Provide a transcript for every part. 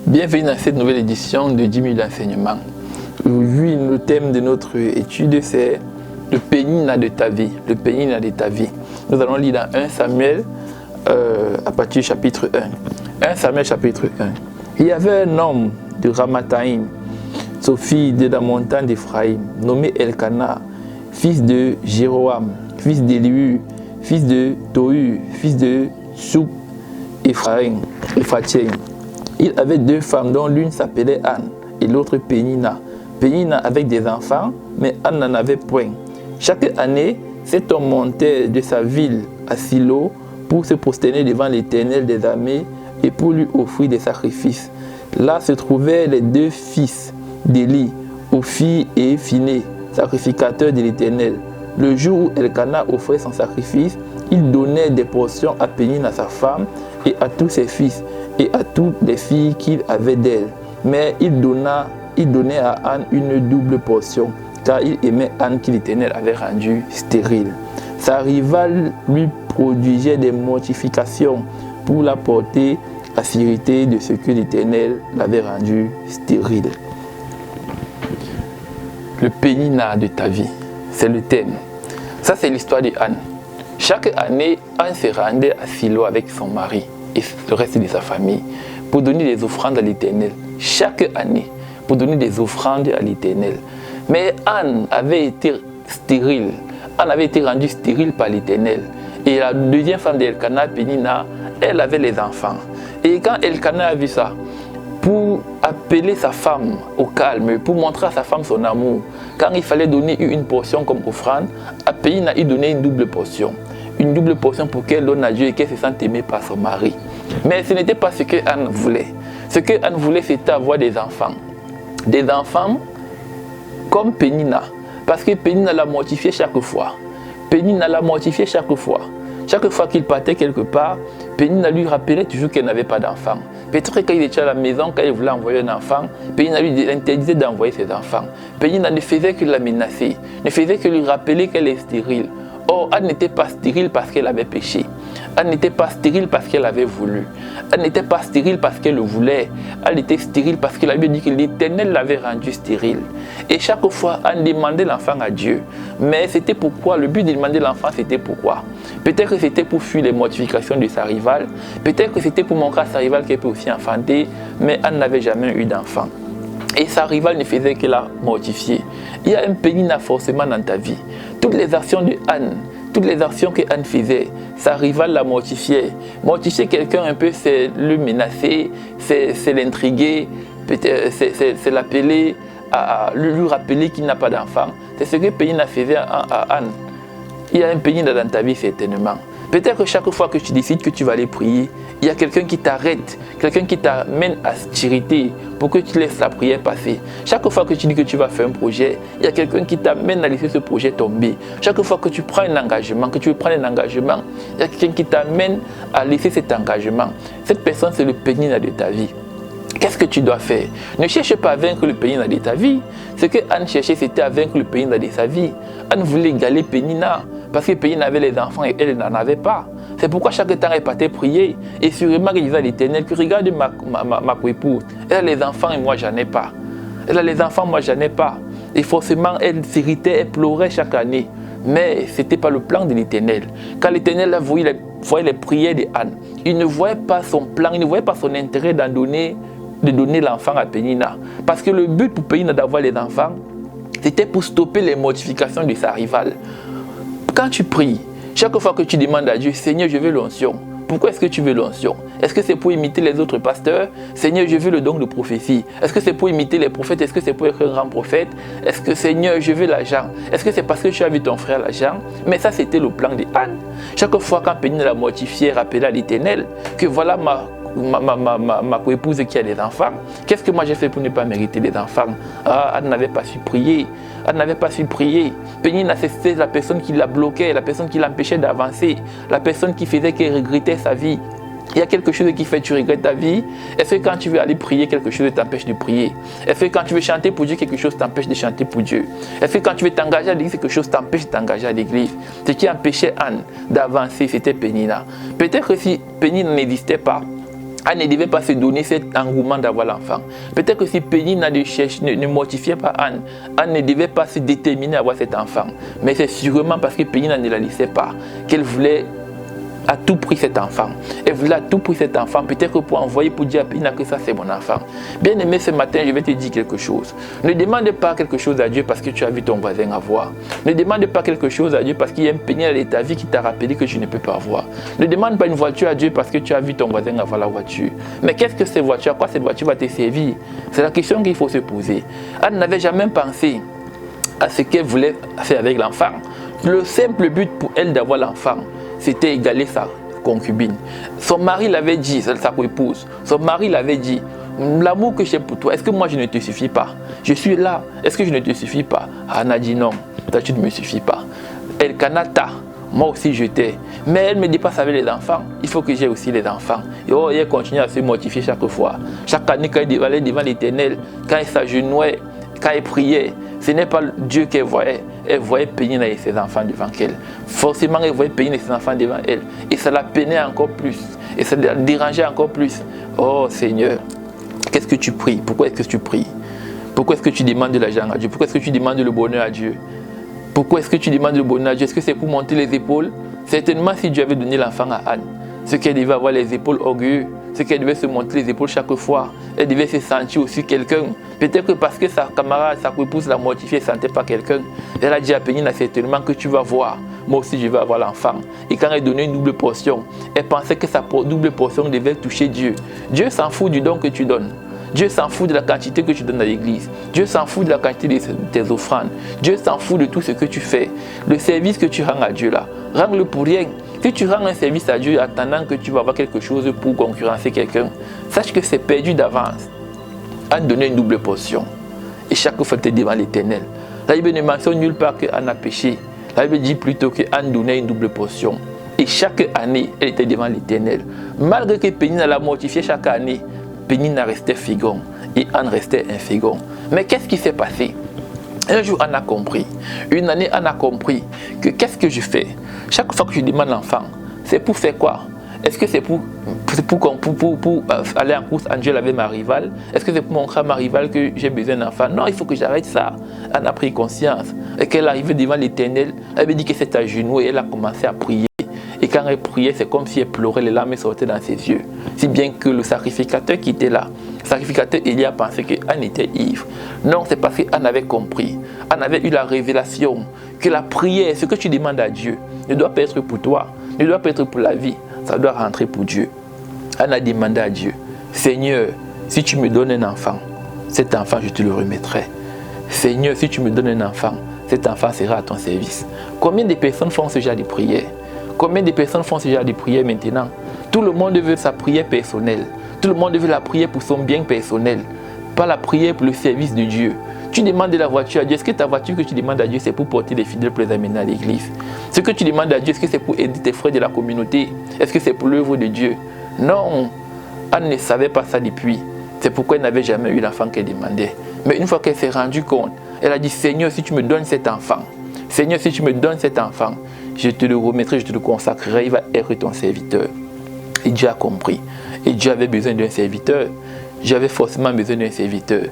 Bienvenue dans cette nouvelle édition de 10 000 enseignements. Aujourd'hui, le thème de notre étude, c'est le pénina de ta vie. Le pénina de ta vie. Nous allons lire dans 1 Samuel à partir du chapitre 1. 1 Samuel chapitre 1. Il y avait un homme de Ramathaïm, Sophie de la montagne d'Éphraïm, nommé Elkana, fils de Jéroam, fils d'Éliu, fils de Tohu, fils de Soup, Ephraim. Il avait deux femmes dont l'une s'appelait Anne et l'autre Pénina. Pénina avec des enfants, mais Anne n'en avait point. Chaque année, cet homme montait de sa ville à Silo pour se prosterner devant l'Éternel des armées et pour lui offrir des sacrifices. Là se trouvaient les deux fils d'Élie, Ophi et Phiné, sacrificateurs de l'Éternel. Le jour où Elkana offrait son sacrifice, il donnait des portions à Pénina sa femme et à tous ses fils et à toutes les filles qu'il avait d'elle. Mais il donnait à Anne une double portion, car il aimait Anne que l'Éternel avait rendue stérile. Sa rivale lui produisait des mortifications pour la porter à s'irriter de ce que l'Éternel l'avait rendue stérile. Le pénina de ta vie, c'est le thème. Ça, c'est l'histoire de Anne. Chaque année, Anne se rendait à Silo avec son mari et le reste de sa famille pour donner des offrandes à l'Éternel. Chaque année, pour donner des offrandes à l'Éternel. Mais Anne avait été stérile. Anne avait été rendue stérile par l'Éternel. Et la deuxième femme d'Elkana, Pénina, elle avait les enfants. Et quand Elkana a vu ça, pour appeler sa femme au calme, pour montrer à sa femme son amour, quand il fallait donner une portion comme offrande, à Pénina, il donnait une double portion. Une double portion pour qu'elle donne à Dieu et qu'elle se sente aimée par son mari. Mais ce n'était pas ce que Anne voulait. Ce que Anne voulait, c'était avoir des enfants. Des enfants comme Pénina. Parce que Pénina l'a mortifié chaque fois. Pénina l'a mortifié chaque fois. Chaque fois qu'il partait quelque part, Pénina lui rappelait toujours qu'elle n'avait pas d'enfant. Peut-être quand il était à la maison, quand il voulait envoyer un enfant, Pénina lui interdisait d'envoyer ses enfants. Pénina ne faisait que la menacer, ne faisait que lui rappeler qu'elle est stérile. Or, Anne n'était pas stérile parce qu'elle avait péché. Anne n'était pas stérile parce qu'elle avait voulu. Anne n'était pas stérile parce qu'elle le voulait. Elle était stérile parce qu'elle avait dit que l'Éternel l'avait rendue stérile. Et chaque fois, Anne demandait l'enfant à Dieu. Mais c'était pourquoi, le but de demander l'enfant, c'était pourquoi. Peut-être que c'était pour fuir les mortifications de sa rivale. Peut-être que c'était pour montrer à sa rivale qu'elle peut aussi enfanter. Mais Anne n'avait jamais eu d'enfant. Et sa rivale ne faisait que la mortifier. Il y a un pénina forcément dans ta vie. Toutes les actions de Anne, toutes les actions que Anne faisait, sa rivale la mortifiait. Mortifier quelqu'un un peu, c'est le menacer, c'est l'intriguer, c'est l'appeler, lui rappeler qu'il n'a pas d'enfant. C'est ce que Pénina faisait à Anne. Il y a un pénina dans ta vie certainement. Peut-être que chaque fois que tu décides que tu vas aller prier, il y a quelqu'un qui t'arrête, quelqu'un qui t'amène à s'irriter pour que tu laisses la prière passer. Chaque fois que tu dis que tu vas faire un projet, il y a quelqu'un qui t'amène à laisser ce projet tomber. Chaque fois que tu prends un engagement, que tu veux prendre un engagement, il y a quelqu'un qui t'amène à laisser cet engagement. Cette personne, c'est le pénina de ta vie. Qu'est-ce que tu dois faire? Ne cherche pas à vaincre le pénina de ta vie. Ce que Anne cherchait, c'était à vaincre le pénina de sa vie. Anne voulait égaler Pénina. Parce que Pénina avait les enfants et elle n'en avait pas. C'est pourquoi chaque temps elle partait prier. Et sûrement elle disait à l'Éternel que regarde ma épouse. Elle a les enfants et moi j'en ai pas. Elle a les enfants, moi j'en ai pas. Et forcément elle s'irritait, elle pleurait chaque année. Mais ce n'était pas le plan de l'Éternel. Quand l'Éternel voyait les prières d'Anne, il ne voyait pas son plan, il ne voyait pas son intérêt de donner l'enfant à Pénina. Parce que le but pour Pénina d'avoir les enfants, c'était pour stopper les mortifications de sa rivale. Quand tu pries, chaque fois que tu demandes à Dieu, Seigneur, je veux l'onction. Pourquoi est-ce que tu veux l'onction? Est-ce que c'est pour imiter les autres pasteurs? Seigneur, je veux le don de prophétie. Est-ce que c'est pour imiter les prophètes? Est-ce que c'est pour être un grand prophète? Est-ce que, Seigneur, je veux l'argent? Est-ce que c'est parce que tu as vu ton frère l'argent? Mais ça, c'était le plan d'Anne. Chaque fois quand Pénina l'a mortifié, rappelait à l'Éternel que voilà ma co-épouse qui a des enfants. Qu'est-ce que moi j'ai fait pour ne pas mériter des enfants? Anne n'avait pas su prier. Elle n'avait pas su prier. Pénina, c'était la personne qui la bloquait, la personne qui l'empêchait d'avancer, la personne qui faisait qu'elle regrettait sa vie. Il y a quelque chose qui fait que tu regrettes ta vie. Est-ce que quand tu veux aller prier, quelque chose t'empêche de prier? Est-ce que quand tu veux chanter pour Dieu, quelque chose t'empêche de chanter pour Dieu? Est-ce que quand tu veux t'engager à l'église, quelque chose t'empêche de t'engager à l'église? Ce qui empêchait Anne d'avancer, c'était Pénina. Peut-être que si Pénina n'existait pas, Anne ne devait pas se donner cet engouement d'avoir l'enfant. Peut-être que si Pénina ne mortifiait pas Anne, Anne ne devait pas se déterminer à avoir cet enfant. Mais c'est sûrement parce que Pénina ne la laissait pas qu'elle voulait à tout prix cet enfant. Elle voulait à tout prix cet enfant, peut-être que pour envoyer, pour dire à Pénina que ça c'est mon enfant. Bien aimé, ce matin, je vais te dire quelque chose. Ne demande pas quelque chose à Dieu parce que tu as vu ton voisin avoir. Ne demande pas quelque chose à Dieu parce qu'il y a un Pénina dans ta vie qui t'a rappelé que tu ne peux pas avoir. Ne demande pas une voiture à Dieu parce que tu as vu ton voisin avoir la voiture. Mais qu'est-ce que cette voiture, à quoi cette voiture va te servir? C'est la question qu'il faut se poser. Anne n'avait jamais pensé à ce qu'elle voulait faire avec l'enfant. Le simple but pour elle d'avoir l'enfant, c'était égaler sa concubine. Son mari l'avait dit, sa co-épouse, son mari l'avait dit, l'amour que j'ai pour toi, est-ce que moi je ne te suffis pas? Je suis là, est-ce que je ne te suffis pas? Anne a dit non, toi tu ne me suffis pas. Elkanah, moi aussi je t'ai. Mais elle me dépasse avec les enfants, il faut que j'ai aussi les enfants. Et oh, elle continue à se mortifier chaque fois. Chaque année quand elle allait devant l'Éternel, quand elle s'agenouillait, quand elle priait, ce n'est pas Dieu qu'elle voyait Pénina et ses enfants devant elle. Forcément, elle voyait Pénina et ses enfants devant elle. Et ça la peinait encore plus. Et ça la dérangeait encore plus. Oh Seigneur, qu'est-ce que tu pries? Pourquoi est-ce que tu pries? Pourquoi est-ce que tu demandes de l'argent à Dieu? Pourquoi est-ce que tu demandes le bonheur à Dieu? Pourquoi est-ce que tu demandes le bonheur à Dieu? Est-ce que c'est pour monter les épaules? Certainement, si Dieu avait donné l'enfant à Anne, ce qu'elle devait avoir les épaules orgueilleuses, ce qu'elle devait se monter les épaules chaque fois, elle devait se sentir aussi quelqu'un. Peut-être que parce que sa camarade, sa épouse l'a mortifiée, elle ne sentait pas quelqu'un. Elle a dit à Pénina certainement que tu vas voir, moi aussi je vais avoir l'enfant. Et quand elle donnait une double portion, elle pensait que sa double portion devait toucher Dieu. Dieu s'en fout du don que tu donnes. Dieu s'en fout de la quantité que tu donnes à l'église. Dieu s'en fout de la quantité de tes offrandes. Dieu s'en fout de tout ce que tu fais. Le service que tu rends à Dieu là, rends-le pour rien. Si tu rends un service à Dieu attendant que tu vas avoir quelque chose pour concurrencer quelqu'un, sache que c'est perdu d'avance. Anne donnait une double portion. Et chaque fois tu es devant l'Éternel. La Bible ne mentionne nulle part qu'Anne a péché. La Bible dit plutôt qu'Anne donnait une double portion. Et chaque année, elle était devant l'Éternel. Malgré que Pénina l'a mortifiée chaque année, Pénina restait fégon et Anne restait infégon. Mais qu'est-ce qui s'est passé? Un jour, Anne a compris. Une année, Anne a compris que qu'est-ce que je fais? Chaque fois que je demande l'enfant, c'est pour faire quoi? Est-ce que c'est pour aller en course? Angèle avait ma rivale. Est-ce que c'est pour montrer à ma rivale que j'ai besoin d'un enfant? Non, il faut que j'arrête ça. Anne a pris conscience. Et qu'elle arrivait devant l'Éternel, elle avait dit que c'était à genoux et elle a commencé à prier. Et quand elle priait, c'est comme si elle pleurait, les larmes sortaient dans ses yeux. Si bien que le sacrificateur qui était là, le sacrificateur Élie a pensé qu'Anne était ivre. Non, c'est parce qu'Anne avait compris. Anne avait eu la révélation que la prière, ce que tu demandes à Dieu, ne doit pas être pour toi, ne doit pas être pour la vie, ça doit rentrer pour Dieu. Anne a demandé à Dieu, Seigneur, si tu me donnes un enfant, cet enfant, je te le remettrai. Seigneur, si tu me donnes un enfant, cet enfant sera à ton service. Combien de personnes font ce genre de prière? Combien de personnes font ce genre de prière maintenant? Tout le monde veut sa prière personnelle. Tout le monde veut la prière pour son bien personnel. Pas la prière pour le service de Dieu. Tu demandes de la voiture à Dieu. Est-ce que ta voiture que tu demandes à Dieu, c'est pour porter les fidèles pour les amener à l'église? Ce que tu demandes à Dieu, est-ce que c'est pour aider tes frères de la communauté? Est-ce que c'est pour l'œuvre de Dieu? Non. Anne ne savait pas ça depuis. C'est pourquoi elle n'avait jamais eu l'enfant qu'elle demandait. Mais une fois qu'elle s'est rendue compte, elle a dit, Seigneur, si tu me donnes cet enfant, Seigneur, si tu me donnes cet enfant, je te le remettrai, je te le consacrerai, il va être ton serviteur. Et Dieu a compris. Et Dieu avait besoin d'un serviteur. Dieu avait forcément besoin d'un serviteur.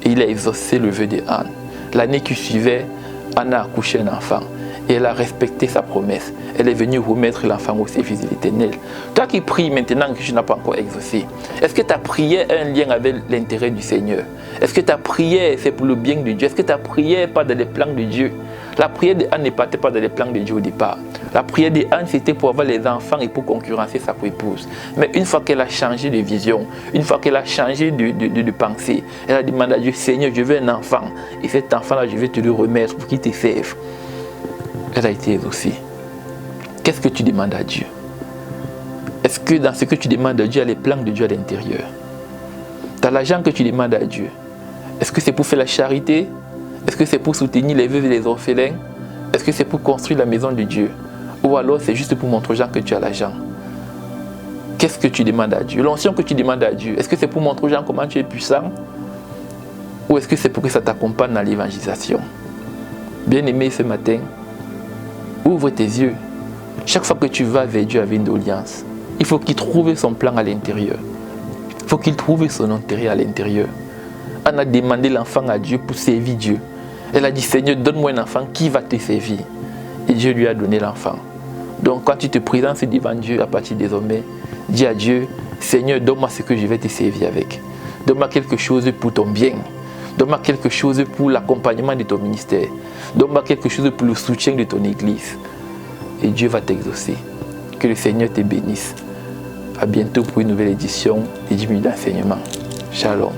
Et il a exaucé le vœu de Anne. L'année qui suivait, Anne a accouché un enfant. Et elle a respecté sa promesse. Elle est venue remettre l'enfant au service de l'Éternel. Toi qui pries maintenant que tu n'as pas encore exaucé, est-ce que ta prière a un lien avec l'intérêt du Seigneur? Est-ce que ta prière c'est pour le bien de Dieu? Est-ce que ta prière n'est pas dans les plans de Dieu? La prière d'Anne ne partait pas dans les plans de Dieu au départ. La prière d'Anne, c'était pour avoir les enfants et pour concurrencer sa épouse. Mais une fois qu'elle a changé de vision, une fois qu'elle a changé de pensée, elle a demandé à Dieu, Seigneur, je veux un enfant. Et cet enfant-là, je vais te le remettre pour qu'il te serve. Elle a été exaucée. Qu'est-ce que tu demandes à Dieu? Est-ce que dans ce que tu demandes à Dieu, il y a les plans de Dieu à l'intérieur? Tu as l'argent que tu demandes à Dieu. Est-ce que c'est pour faire la charité? Est-ce que c'est pour soutenir les veuves et les orphelins? Est-ce que c'est pour construire la maison de Dieu? Ou alors c'est juste pour montrer aux gens que tu as l'argent? Qu'est-ce que tu demandes à Dieu? L'onction que tu demandes à Dieu, est-ce que c'est pour montrer aux gens comment tu es puissant? Ou est-ce que c'est pour que ça t'accompagne dans l'évangélisation? Bien-aimé, ce matin, ouvre tes yeux. Chaque fois que tu vas vers Dieu avec une doléance, il faut qu'il trouve son plan à l'intérieur. Il faut qu'il trouve son intérêt à l'intérieur. Anne a demandé l'enfant à Dieu pour servir Dieu. Elle a dit, Seigneur, donne-moi un enfant qui va te servir. Et Dieu lui a donné l'enfant. Donc quand tu te présentes devant Dieu à partir de désormais, dis à Dieu, Seigneur, donne-moi ce que je vais te servir avec. Donne-moi quelque chose pour ton bien. Donne-moi quelque chose pour l'accompagnement de ton ministère. Donne-moi quelque chose pour le soutien de ton église. Et Dieu va t'exaucer. Que le Seigneur te bénisse. À bientôt pour une nouvelle édition des 10 minutes d'enseignement. Shalom.